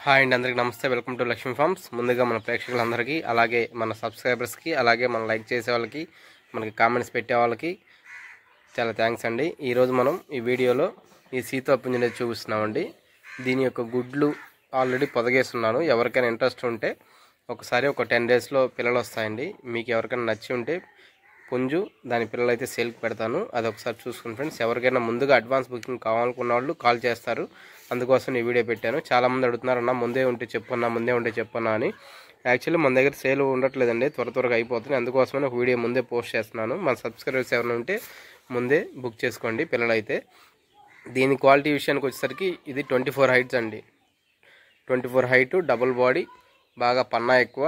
Hi అండి, అందరికీ నమస్తే. Welcome to Lakshmi farms. ముందుగా మన ప్రేక్షకులందరికీ, అలాగే మన సబ్స్క్రైబర్స్కి, అలాగే మన లైక్ చేసే వాళ్ళకి, మనకి కామెంట్స్ పెట్టే వాళ్ళకి చాలా థ్యాంక్స్ అండి. ఈరోజు మనం ఈ వీడియోలో ఈ సీతోపుంజనేది చూపిస్తున్నామండి. దీని యొక్క గుడ్లు ఆల్రెడీ పొదగేస్తున్నాను. ఎవరికైనా ఇంట్రెస్ట్ ఉంటే ఒకసారి ఒక 10 డేస్లో పిల్లలు వస్తాయండి. మీకు ఎవరికైనా నచ్చి ఉంటే పుంజు దాని పిల్లలు అయితే సేల్కి పెడతాను. అది ఒకసారి చూసుకుని ఫ్రెండ్స్. ఎవరికైనా ముందుగా అడ్వాన్స్ బుకింగ్ కావాలనుకున్న వాళ్ళు కాల్ చేస్తారు. అందుకోసం ఈ వీడియో పెట్టాను. చాలామంది అడుగుతున్నారు, అన్న ముందే ఉంటే చెప్పన్నా అని. యాక్చువల్లీ మన దగ్గర సేల్ ఉండట్లేదండి, త్వరగా అయిపోతుంది. అందుకోసమే ఒక వీడియో ముందే పోస్ట్ చేస్తున్నాను. మన సబ్స్క్రైబర్స్ ఎవరైనా ఉంటే ముందే బుక్ చేసుకోండి పిల్లలు అయితే. దీని క్వాలిటీ విషయానికి వచ్చేసరికి ఇది 24 హైట్స్ అండి. 24 హైట్, డబుల్ బాడీ, బాగా పన్నా ఎక్కువ,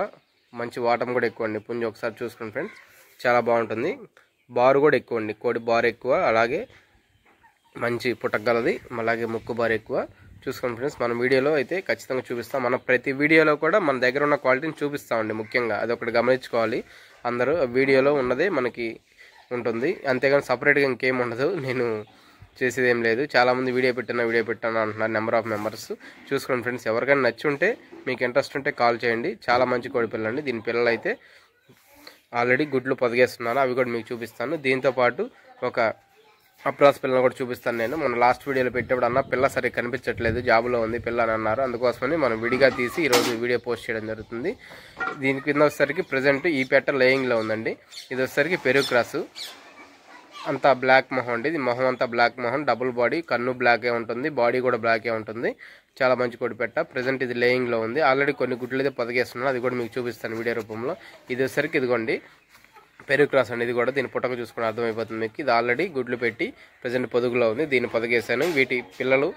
మంచి వాటం కూడా ఎక్కువ అండి. పుంజు ఒకసారి చూసుకోండి ఫ్రెండ్స్, చాలా బాగుంటుంది. బారు కూడా ఎక్కువ అండి, కోడి బారు ఎక్కువ, అలాగే మంచి పుట్టగలది, అలాగే ముక్కు బారు ఎక్కువ. చూసుకోండి ఫ్రెండ్స్, మన వీడియోలో అయితే ఖచ్చితంగా చూపిస్తాం. మన ప్రతి వీడియోలో కూడా మన దగ్గర ఉన్న క్వాలిటీని చూపిస్తామండి. ముఖ్యంగా అదొకటి గమనించుకోవాలి అందరూ. వీడియోలో ఉన్నదే మనకి ఉంటుంది, అంతేగాని సపరేట్గా ఇంకేం ఉండదు. నేను చేసేది ఏం లేదు. చాలామంది వీడియో పెట్టాను అంటున్నారు, నెంబర్ ఆఫ్ మెంబర్స్. చూసుకోండి ఫ్రెండ్స్, ఎవరికైనా నచ్చి ఉంటే, మీకు ఇంట్రెస్ట్ ఉంటే కాల్ చేయండి. చాలా మంచి కోడి పిల్లండి. దీని పిల్లలు అయితే ఆల్రెడీ గుడ్లు పొదిగేస్తున్నాను, అవి కూడా మీకు చూపిస్తాను. దీంతోపాటు ఒక అప్రాస్ పిల్లని కూడా చూపిస్తాను. నేను మన లాస్ట్ వీడియోలో పెట్టేప్పుడు అన్న పిల్ల సరిగ్గా కనిపించట్లేదు, జాబులో ఉంది పిల్ల అని అన్నారు. అందుకోసమని మనం విడిగా తీసి ఈరోజు వీడియో పోస్ట్ చేయడం జరుగుతుంది. దీని కింద వచ్చేసరికి ప్రజెంట్ ఈ పెట్ట లేయింగ్లో ఉందండి. ఇది వచ్చేసరికి పెరుగు క్రాసు, అంతా బ్లాక్ మొహం అండి. ఇది మొహం అంతా బ్లాక్ మొహం, డబుల్ బాడీ, కన్ను బ్లాకే ఉంటుంది, బాడీ కూడా బ్లాకే ఉంటుంది. చాలా మంచి కోడి పెట్ట. ప్రజెంట్ ఇది లేయింగ్లో ఉంది. ఆల్రెడీ కొన్ని గుడ్లు అయితే పొదిగేస్తున్నాను, అది కూడా మీకు చూపిస్తాను వీడియో రూపంలో. ఇది వచ్చేసరికి ఇదిగోండి పెరుగు క్రాస్ అండి. ఇది కూడా దీని పుట్టక చూసుకుని అర్థమైపోతుంది మీకు. ఇది ఆల్రెడీ గుడ్లు పెట్టి ప్రజెంట్ పొదుగులో ఉంది. దీన్ని పొదిగేసాను. వీటి పిల్లలు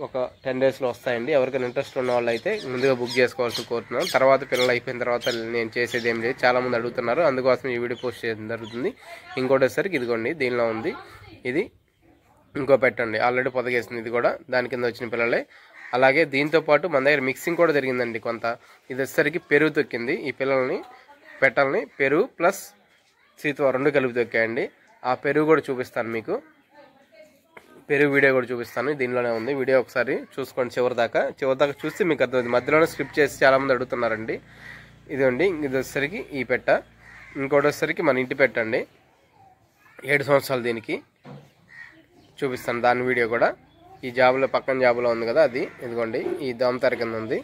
ఒక 10 డేస్లో వస్తాయండి. ఎవరికైనా ఇంట్రెస్ట్ ఉన్న వాళ్ళు అయితే ముందుగా బుక్ చేసుకోవాల్సి కోరుతున్నాను. తర్వాత పిల్లలు అయిపోయిన తర్వాత నేను చేసేది ఏం లేదు, చాలామంది అడుగుతున్నారు. అందుకోసం ఈ వీడియో పోస్ట్ చేయడం జరుగుతుంది. ఇంకోటి వచ్చేసరికి ఇదిగోండి దీనిలో ఉంది. ఇది ఇంకో పెట్టండి, ఆల్రెడీ పొదగేసింది. ఇది కూడా దాని కింద వచ్చిన పిల్లలే. అలాగే దీంతోపాటు మన దగ్గర మిక్సింగ్ కూడా జరిగిందండి కొంత. ఇది వచ్చేసరికి పెరుగు తొక్కింది. ఈ పిల్లల్ని పెట్టల్ని పెరుగు ప్లస్ సీతవ రెండు కలిపి తొక్కాయండి. ఆ పెరుగు కూడా చూపిస్తాను మీకు, పెరుగు వీడియో కూడా చూపిస్తాను. దీనిలోనే ఉంది వీడియో, ఒకసారి చూసుకోండి చివరి దాకా చూస్తే మీకు అర్థమవుతుంది. మధ్యలోనే స్క్రిప్ట్ చేసి చాలామంది అడుగుతున్నారండి. ఇదండి, ఇది వచ్చేసరికి ఈ పెట్ట. ఇంకోటి వచ్చేసరికి మన ఇంటి పెట్టండి, 7 సంవత్సరాలు. దీనికి చూపిస్తాను దాని వీడియో కూడా. ఈ జాబులో పక్కన జాబులో ఉంది కదా, అది ఇదిగోండి ఈ దోమతార కింద ఉంది.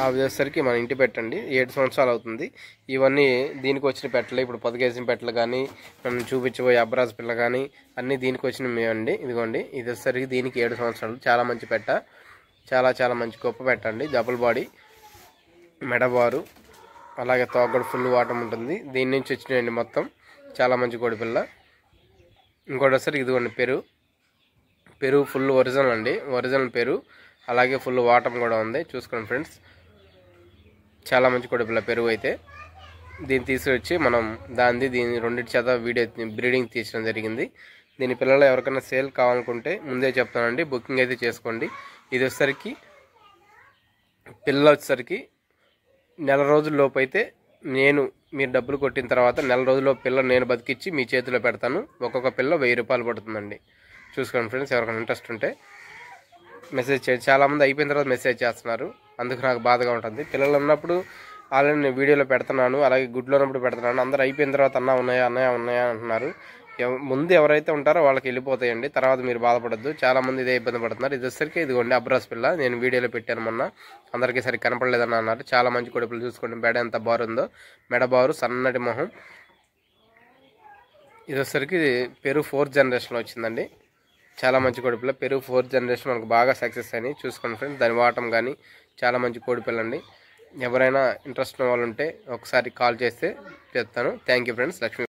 ఆ వచ్చేసరికి మన ఇంటి పెట్టండి, 7 సంవత్సరాలు అవుతుంది. ఇవన్నీ దీనికి వచ్చిన పెట్టలు, ఇప్పుడు పొదగేసిన పెట్టలు కానీ, మనం చూపించబోయే అబ్రాజ్ పిల్ల కానీ అన్నీ దీనికి వచ్చినవి అండి. ఇదిగోండి ఇది వచ్చేసరికి దీనికి 7 సంవత్సరాలు. చాలా మంచి పెట్ట, చాలా మంచి గొప్ప పెట్టండి. డబుల్ బాడీ, మెడబారు, అలాగే తోగడు ఫుల్ వాటం ఉంటుంది. దీని నుంచి వచ్చినాయండి మొత్తం. చాలా మంచి కోడి పిల్ల. ఇంకోటి వచ్చేసరికి ఇదిగోండి పెరుగు ఫుల్ ఒరిజినల్ అండి, ఒరిజినల్ పెరుగు, అలాగే ఫుల్ వాటం కూడా ఉంది. చూసుకోండి ఫ్రెండ్స్, చాలా మంచి కోడి పిల్ల పెరుగు అయితే. దీన్ని తీసుకొచ్చి మనం దీని రెండింటి చేత వీడియో బ్రీడింగ్ తీసడం జరిగింది. దీని పిల్లలు ఎవరికైనా సేల్ కావాలనుకుంటే ముందే చెప్తానండి, బుకింగ్ అయితే చేసుకోండి. ఇది వచ్చేసరికి పిల్లలు వచ్చేసరికి నెల రోజుల లోపు అయితే మీరు డబ్బులు కొట్టిన తర్వాత నెల రోజుల్లో పిల్ల నేను బతికిచ్చి మీ చేతిలో పెడతాను. ఒక్కొక్క పిల్ల 1000 రూపాయలు పడుతుందండి. చూసుకోండి ఫ్రెండ్స్, ఎవరికైనా ఇంట్రెస్ట్ ఉంటే మెసేజ్ చేయండి. చాలామంది అయిపోయిన తర్వాత మెసేజ్ చేస్తున్నారు, అందుకు నాకు బాధగా ఉంటుంది. పిల్లలు ఉన్నప్పుడు ఆల్రెడీ నేను వీడియోలో పెడుతున్నాను, అలాగే గుడ్లో ఉన్నప్పుడు పెడుతున్నాను. అందరూ అయిపోయిన తర్వాత ఉన్నాయా అంటున్నారు. ముందు ఎవరైతే ఉంటారో వాళ్ళకి వెళ్ళిపోతాయండి, తర్వాత మీరు బాధపడద్దు. చాలామంది ఇదే ఇబ్బంది పడుతున్నారు. ఇది వచ్చేసరికి ఇదిగోండి అబ్రాస్ పిల్ల, నేను వీడియోలో పెట్టాను మొన్న, అందరికీ సరిగ్గా కనపడలేదని అన్నారు. చాలా మంచి కోడి పిల్ల. చూసుకోండి మెడ ఎంత బారుందో, మెడ బారు, సన్నటి మొహం. ఇది వచ్చేసరికి పెరుగు 4th జనరేషన్లో వచ్చిందండి. చాలా మంచి కోడి పిల్ల. పెరుగు 4th జనరేషన్ మనకు బాగా సక్సెస్ అయినాయి. చూసుకోండి ఫ్రెండ్స్, దాని వాటం కానీ చాలా మంచి కోడి పిల్ల అండి. ఎవరైనా ఇంట్రెస్ట్ ఉన్న వాళ్ళు ఉంటే ఒకసారి కాల్ చేస్తే చెప్తాను. Thank you friends. లక్ష్మీ